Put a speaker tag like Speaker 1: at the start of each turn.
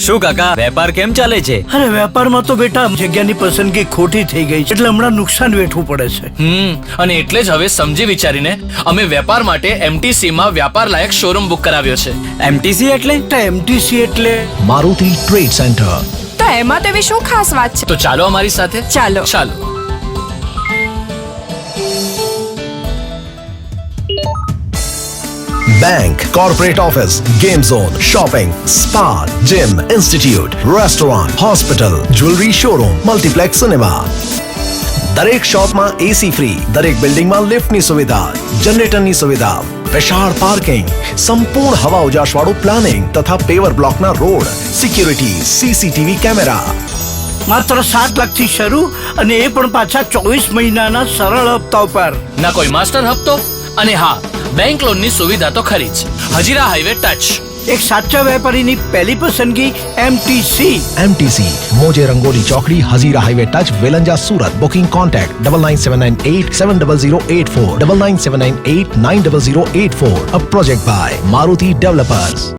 Speaker 1: શું કાકા, વેપાર કેમ ચાલે છે?
Speaker 2: અરે વેપારમાં તો બેટા જગ્યાની પસંદગી ખોટી થઈ ગઈ છે, એટલે હમણાં નુકસાન વેઠવું પડે છે.
Speaker 3: અને એટલે જ હવે સમજી વિચારીને અમે વેપાર માટે MTC માં વ્યાપાર લાયક શોરૂમ બુક કરાવ્યો છે.
Speaker 1: MTC એટલે?
Speaker 2: MTC એટલે
Speaker 4: મારુતિ ટ્રેડ સેન્ટર.
Speaker 5: તો એમાં તેવી શું ખાસ વાત છે?
Speaker 3: તો ચાલો અમારી સાથે.
Speaker 5: ચાલો.
Speaker 4: Bank, corporate office, game zone, shopping, spa, gym, institute, restaurant, hospital, jewellery showroom, multiplex cinema. दरेक शॉपમાં AC ફ્રી, દરેક બિલ્ડિંગમાં લિફ્ટની સુવિધા, જનરેટરની સુવિધા, વિશાળ પાર્કિંગ, સંપૂર્ણ હવા ઉજાસ વાળું પ્લાનિંગ તથા પેવર બ્લોકના રોડ, સિક્યુરિટી, CCTV કેમેરા.
Speaker 2: માત્ર 7 લાખથી શરૂ, અને એ પણ પાછા 24 મહિનાના સરળ હપ્તા પર.
Speaker 3: ના કોઈ માસ્ટર હપ્તો, અને હા, બેંક લોનની સુવિધા તો ખરી જ. Hazira highway touch.
Speaker 2: એક સાચા વેપારીની પહેલી પસંદગી MTC.
Speaker 4: મોજે રંગોલી ચોકડી, Hazira highway touch, Velanja, Surat. Booking contact 9979870084, 9979890084. A project by Maruti Developers.